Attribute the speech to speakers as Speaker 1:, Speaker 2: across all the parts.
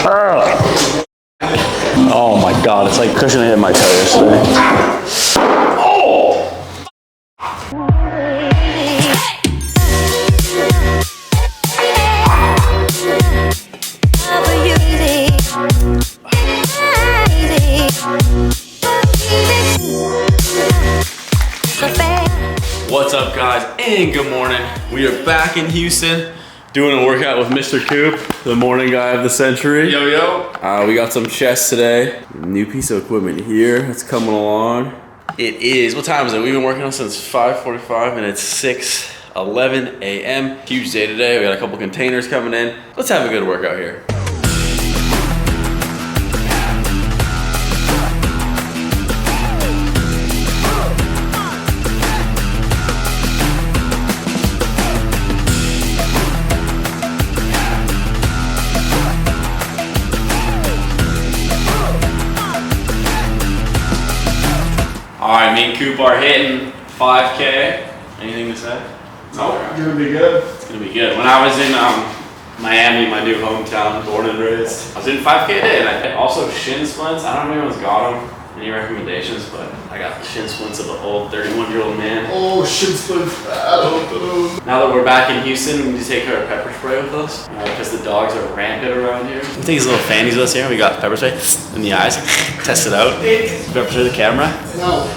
Speaker 1: Oh my god, it's like cushion hit my toe yesterday. What's up, guys, and good morning. We are back in Houston doing a workout with Mr. Coop, the morning guy of the century.
Speaker 2: Yo, yo.
Speaker 1: We got some chest today. New piece of equipment here that's coming along. It is, what time is it? We've been working on since 5:45 and it's 6:11 a.m. Huge day today. We got a couple containers coming in. Let's have a good workout here. All right, me and Coop are hitting 5K. Anything to say?
Speaker 2: No, it's gonna be good.
Speaker 1: It's gonna be good. When I was in Miami, my new hometown, born and raised, I was doing 5K a day, and I also shin splints. I don't know if anyone's got them. Any recommendations? But I got the shin splints of the old 31-year-old man.
Speaker 2: Oh, shin splints.
Speaker 1: Now that we're back in Houston, we need to take our pepper spray with us because the dogs are rampant around here. We take these little fannies with us here. We got pepper spray in the eyes. Test it out. Pepper spray the camera.
Speaker 2: No.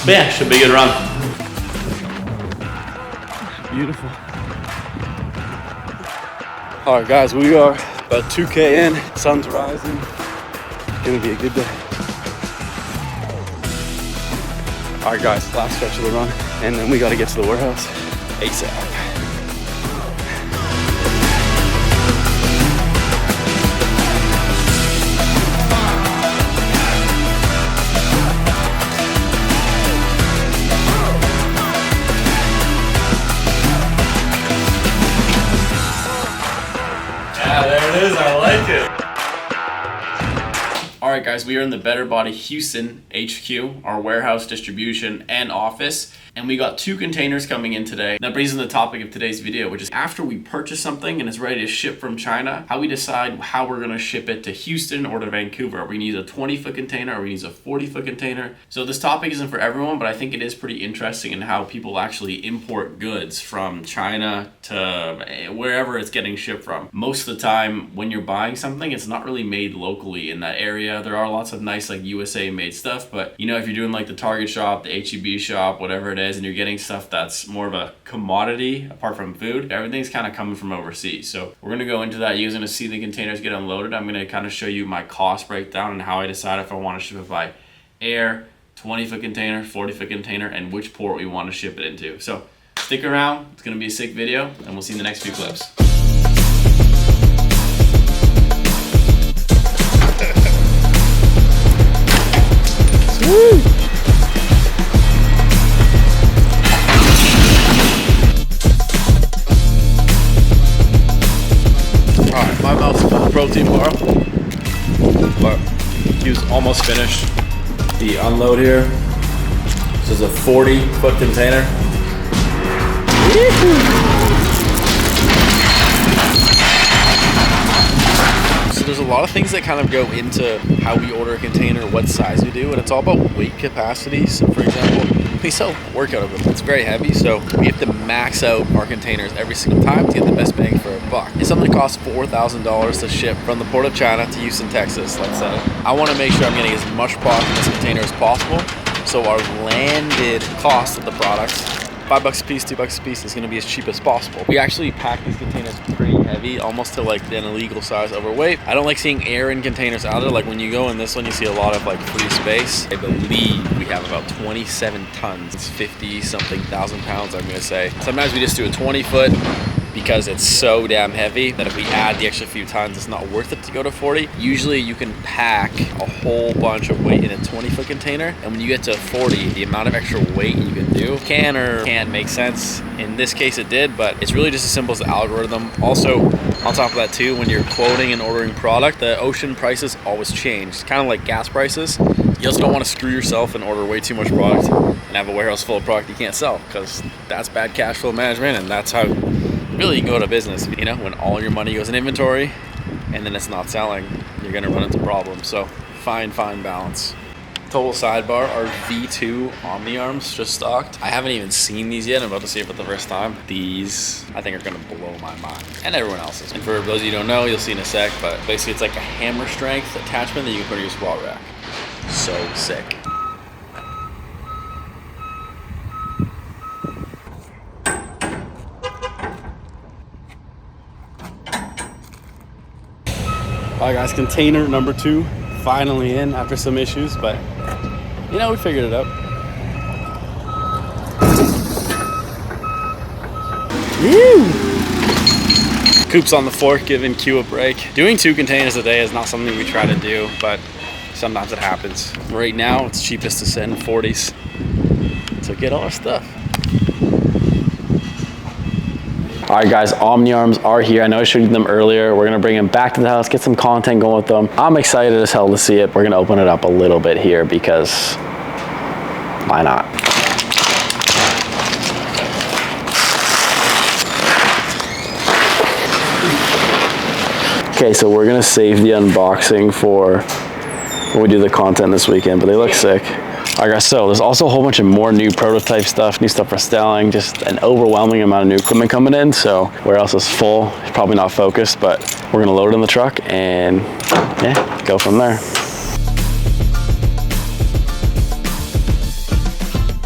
Speaker 1: But yeah, should be a good run. Beautiful. All right, guys, we are about 2K in. Sun's rising. It's gonna be a good day. All right, guys, last stretch of the run, and then we gotta get to the warehouse ASAP. There it is, I like it. All right, guys, we are in the Better Body Houston HQ, our warehouse, distribution, and office. And we got 2 containers coming in today. That brings in the topic of today's video, which is after we purchase something and it's ready to ship from China, how we decide how we're gonna ship it to Houston or to Vancouver. Are we gonna use a 20-foot container? Are we gonna use a 40-foot container? So this topic isn't for everyone, but I think it is pretty interesting in how people actually import goods from China to wherever it's getting shipped from. Most of the time, when you're buying something, it's not really made locally in that area. There are lots of nice like USA made stuff, but you know, if you're doing like the Target shop, the H-E-B shop, whatever it is, and you're getting stuff that's more of a commodity apart from food, everything's kind of coming from overseas. So we're gonna go into that. You're gonna see the containers get unloaded. I'm gonna kind of show you my cost breakdown and how I decide if I want to ship it by air, 20-foot container, 40-foot container, and which port we want to ship it into. So stick around, it's gonna be a sick video, and we'll see you in the next few clips. Woo! Alright, my mouth's full of protein bar, but he was almost finished. The unload here. This is a 40-foot container. So there's a lot of things that kind of go into how we order a container, what size we do, and it's all about weight capacity. So for example, we sell workout equipment. It's very heavy, so we have to max out our containers every single time to get the best bang for a buck. If something costs $4,000 to ship from the port of China to Houston, Texas, let's say, I want to make sure I'm getting as much product in this container as possible, so our landed cost of the product, $5 a piece, $2 a piece, is going to be as cheap as possible. We actually pack these containers pretty heavy, almost to like an illegal size overweight. I don't like seeing air in containers out there. Like when you go in this one, you see a lot of like free space. I believe we have about 27 tons. It's 50 something thousand pounds, I'm going to say. Sometimes we just do a 20-foot because it's so damn heavy that if we add the extra few tons, it's not worth it to go to 40. Usually you can pack a whole bunch of weight in a 20-foot container, and when you get to 40, the amount of extra weight you can do can or can't make sense. In this case it did, but it's really just as simple as the algorithm. Also, on top of that too, when you're quoting and ordering product, the ocean prices always change, kind of like gas prices. You also don't want to screw yourself and order way too much product and have a warehouse full of product you can't sell, because that's bad cash flow management, and that's how really you can go to business. You know, when all your money goes in inventory, and then it's not selling, you're gonna run into problems. So fine balance. Total sidebar, our V2 Omni arms just stocked. I haven't even seen these yet. I'm about to see it for the first time. These, I think, are gonna blow my mind, and everyone else's. And for those of you who don't know, you'll see in a sec, but basically it's like a hammer strength attachment that you can put in your squat rack. So sick. Alright guys, container number 2 finally in after some issues, but you know, we figured it out. Woo! Coop's on the fork, giving Q a break. Doing 2 containers a day is not something we try to do, but sometimes it happens. Right now, it's cheapest to send 40s to get all our stuff. All right guys, Omni arms are here. I know I showed you them earlier. We're gonna bring them back to the house, get some content going with them. I'm excited as hell to see it. We're gonna open it up a little bit here because why not? Okay, so we're gonna save the unboxing for when we do the content this weekend, but they look sick. All right guys, so there's also a whole bunch of more new prototype stuff, new stuff for styling, just an overwhelming amount of new equipment coming in. So warehouse is full, it's probably not focused, but we're gonna load it in the truck and yeah, go from there.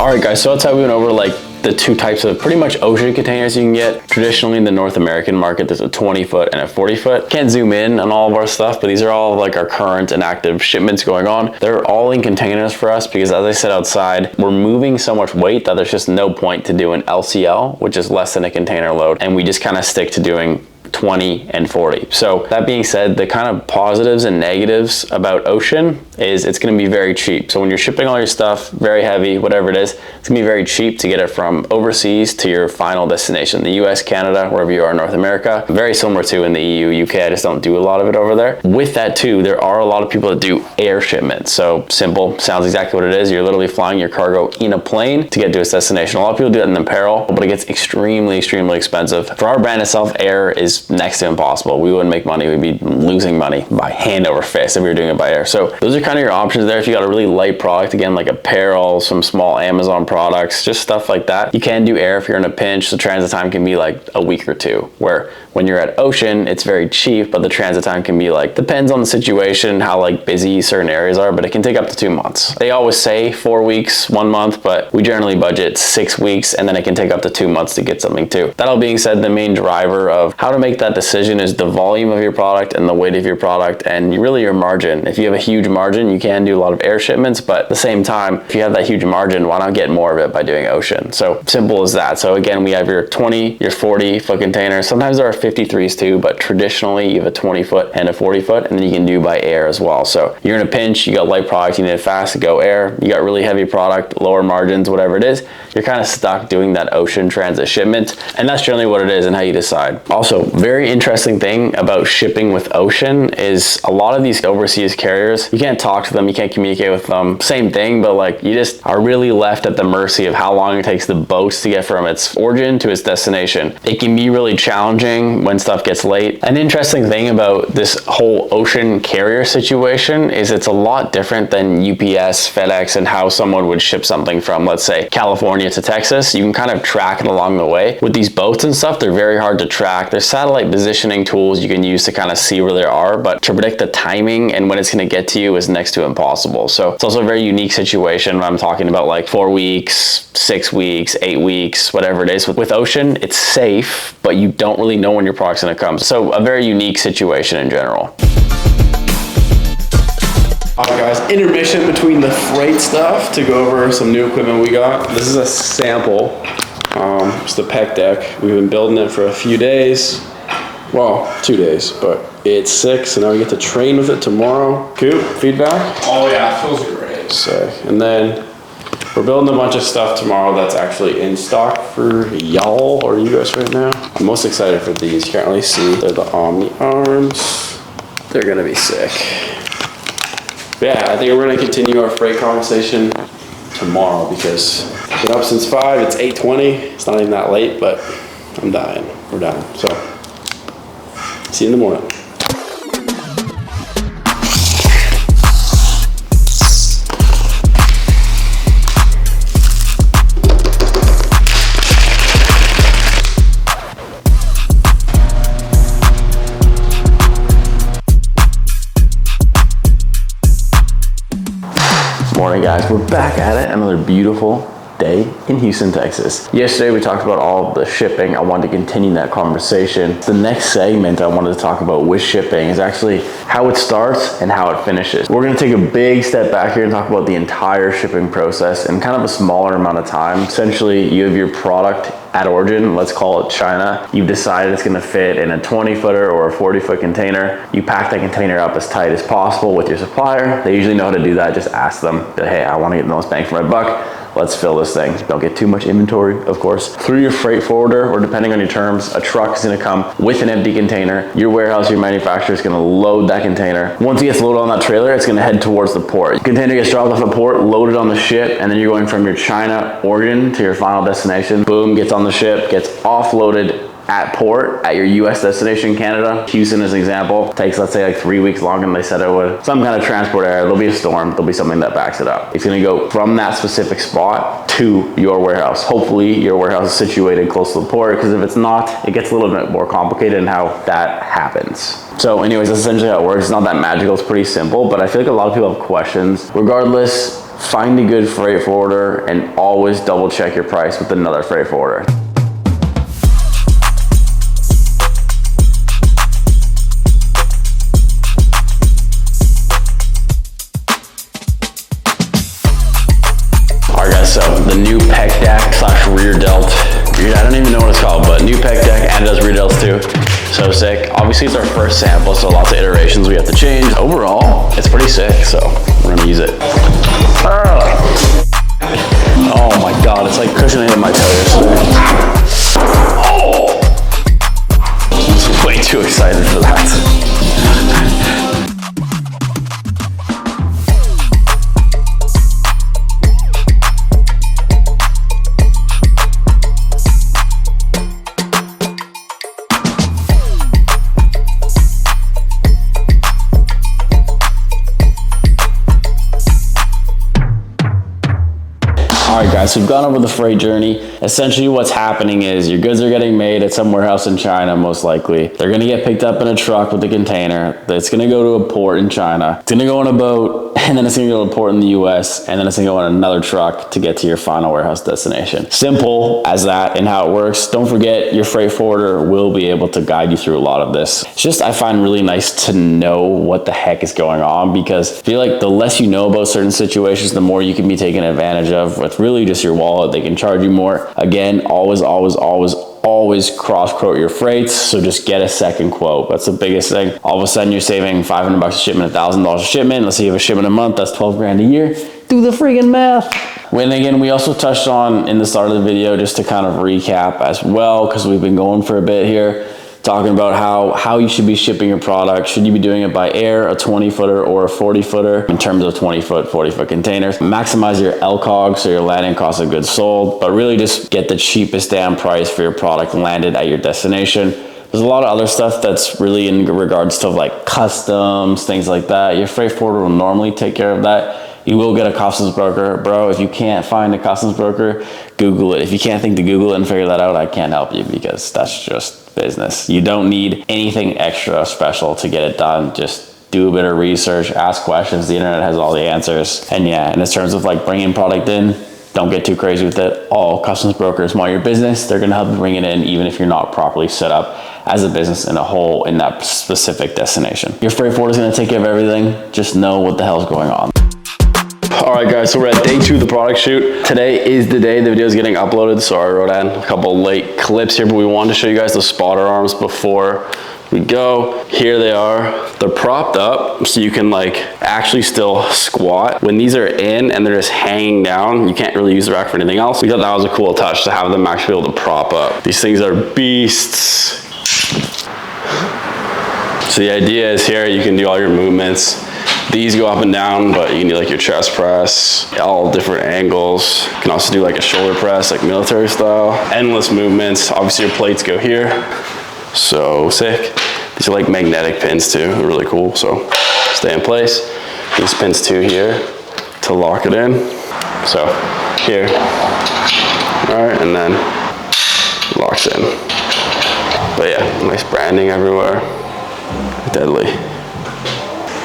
Speaker 1: All right guys, so that's how we went over like the 2 types of pretty much ocean containers you can get. Traditionally in the North American market, there's a 20-foot and a 40-foot. Can't zoom in on all of our stuff, but these are all like our current and active shipments going on. They're all in containers for us because, as I said outside, we're moving so much weight that there's just no point to do an LCL, which is less than a container load. And we just kind of stick to doing 20 and 40. So that being said, the kind of positives and negatives about ocean is it's going to be very cheap. So when you're shipping all your stuff, very heavy, whatever it is, it's going to be very cheap to get it from overseas to your final destination, the US, Canada, wherever you are in North America. Very similar to in the EU, UK. I just don't do a lot of it over there. With that too, there are a lot of people that do air shipments. So simple, sounds exactly what it is. You're literally flying your cargo in a plane to get to its destination. A lot of people do that in apparel, but it gets extremely expensive. For our brand itself, air is next to impossible. We wouldn't make money. We'd be losing money by hand over fist if we were doing it by air. So those are kind of your options there. If you got a really light product, again, like apparel, some small Amazon products, just stuff like that. You can do air if you're in a pinch. The transit time can be like a week or 2, where when you're at ocean, it's very cheap, but the transit time can be like, depends on the situation, how like busy certain areas are, but it can take up to 2 months. They always say 4 weeks, 1 month, but we generally budget 6 weeks, and then it can take up to 2 months to get something too. That all being said, the main driver of how to make that decision is the volume of your product and the weight of your product, and really your margin. If you have a huge margin, you can do a lot of air shipments, but at the same time, if you have that huge margin, why not get more of it by doing ocean? So simple as that. So again, we have your 20, your 40 foot containers. Sometimes there are 53s too, but traditionally you have a 20 foot and a 40 foot, and then you can do by air as well. So you're in a pinch, you got light product, you need it fast, go air. You got really heavy product, lower margins, whatever it is, you're kind of stuck doing that ocean transit shipment, and that's generally what it is and how you decide. Also, very interesting thing about shipping with ocean is a lot of these overseas carriers, you can't talk to them, you can't communicate with them. Same thing, but like you just are really left at the mercy of how long it takes the boats to get from its origin to its destination. It can be really challenging when stuff gets late. An interesting thing about this whole ocean carrier situation is it's a lot different than UPS, FedEx, and how someone would ship something from, let's say, California to Texas. You can kind of track it along the way. With these boats and stuff, they're very hard to track. There's satellite positioning tools you can use to kind of see where they are, but to predict the timing and when it's going to get to you is next to impossible. So it's also a very unique situation when I'm talking about like 4 weeks, 6 weeks, 8 weeks, whatever it is. With ocean, it's safe, but you don't really know when your product's going to come. So a very unique situation in general. All right guys, intermission between the freight stuff to go over some new equipment we got. This is a sample, it's the PEC deck. We've been building it for a few days. Well, 2 days, but it's sick, so now we get to train with it tomorrow. Coop, feedback?
Speaker 2: Oh yeah, feels great.
Speaker 1: Sick. And then we're building a bunch of stuff tomorrow that's actually in stock for y'all or you guys right now. I'm most excited for these. You can't really see. They're the Omni arms. They're gonna be sick. But yeah, I think we're gonna continue our freight conversation tomorrow because I've been up since 5, it's 8:20. It's not even that late, but I'm dying. We're done. So, see you in the morning.
Speaker 3: morning, guys. We're back at it. Another beautiful day in Houston, Texas. Yesterday we talked about all the shipping. I wanted to continue that conversation. The next segment I wanted to talk about with shipping is actually how it starts and how it finishes. We're going to take a big step back here and talk about the entire shipping process in kind of a smaller amount of time. Essentially, you have your product at origin, let's call it China. You've decided it's gonna fit in a 20-footer or a 40-foot container. You pack that container up as tight as possible with your supplier. They usually know how to do that. Just ask them, hey, I wanna get the most bang for my buck. Let's fill this thing. Don't get too much inventory, of course. Through your freight forwarder, or depending on your terms, a truck is gonna come with an empty container. Your warehouse, your manufacturer is gonna load that container. Once it gets loaded on that trailer, it's gonna head towards the port. The container gets dropped off at port, loaded on the ship, and then you're going from your China origin to your final destination. Boom, gets on the ship, gets offloaded at port at your US destination, Canada. Houston as an example, takes let's say like 3 weeks longer than they said it would. Some kind of transport error, there'll be a storm, there'll be something that backs it up. It's gonna go from that specific spot to your warehouse. Hopefully your warehouse is situated close to the port, because if it's not, it gets a little bit more complicated in how that happens. So anyways, that's essentially how it works. It's not that magical, it's pretty simple, but I feel like a lot of people have questions. Regardless, find a good freight forwarder and always double check your price with another freight forwarder. So the new pec deck / rear delt, I don't even know what it's called, but new pec deck, and it does rear delts too. So sick. Obviously it's our first sample, so lots of iterations we have to change. Overall, it's pretty sick, so we're gonna use it. Oh my God, it's like cushioning in my toe yesterday. Oh! I'm way too excited for that. Alright guys, so we've gone over the freight journey. Essentially what's happening is your goods are getting made at some warehouse in China, most likely. They're gonna get picked up in a truck with a container. It's gonna go to a port in China. It's gonna go on a boat, and then it's gonna go to a port in the US, and then it's gonna go on another truck to get to your final warehouse destination. Simple as that and how it works. Don't forget, your freight forwarder will be able to guide you through a lot of this. It's just, I find really nice to know what the heck is going on, because I feel like the less you know about certain situations, the more you can be taken advantage of with really just your wallet. They can charge you more. Again, always cross-quote your freights, so just get a second quote. That's the biggest thing. All of a sudden you're saving $500 a shipment, $1,000 a shipment. Let's say you have a shipment a month, that's 12 grand a year. Do the friggin' math. And again, we also touched on in the start of the video, just to kind of recap as well, because we've been going for a bit here, talking about how you should be shipping your product. Should you be doing it by air, a 20-footer or a 40-footer in terms of 20-foot, 40-foot containers? Maximize your LCOG, so your landing cost of goods sold, but really just get the cheapest damn price for your product landed at your destination. There's a lot of other stuff that's really in regards to like customs, things like that. Your freight forwarder will normally take care of that. You will get a customs broker. Bro, if you can't find a customs broker, Google it. If you can't think to Google it and figure that out, I can't help you, because that's just business. You don't need anything extra special to get it done. Just do a bit of research, ask questions. The internet has all the answers. And yeah, and in terms of like bringing product in, don't get too crazy with it. All customs brokers want your business. They're gonna help you bring it in, even if you're not properly set up as a business in a whole in that specific destination. Your freight forwarder is gonna take care of everything. Just know what the hell's going on. All right guys, so we're at day 2 of the product shoot. Today is the day the video is getting uploaded. Sorry, wrote down a couple late clips here, but we wanted to show you guys the spotter arms before we go. Here they are. They're propped up, so you can like actually still squat. When these are in and they're just hanging down, you can't really use the rack for anything else. We thought that was a cool touch to have them actually be able to prop up. These things are beasts. So the idea is here, you can do all your movements. These go up and down, but you can do like your chest press, all different angles. You can also do like a shoulder press, like military style. Endless movements. Obviously your plates go here. So sick. These are like magnetic pins too, they're really cool. So stay in place. These pins too here to lock it in. So here, all right, and then locks in. But yeah, nice branding everywhere. Deadly.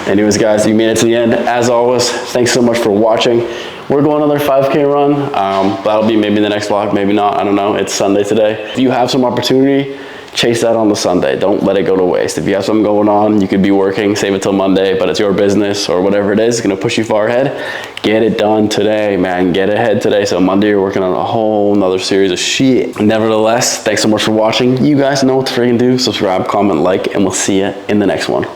Speaker 3: Anyways, guys, you made it to the end. As always, thanks so much for watching. We're going another 5K run. That'll be maybe the next vlog, maybe not. I don't know. It's Sunday today. If you have some opportunity, chase that on the Sunday. Don't let it go to waste. If you have something going on, you could be working, save it till Monday, but it's your business or whatever it is, it's gonna push you far ahead. Get it done today, man. Get ahead today. So Monday, you're working on a whole nother series of shit. Nevertheless, thanks so much for watching. You guys know what to freaking do. Subscribe, comment, like, and we'll see you in the next one.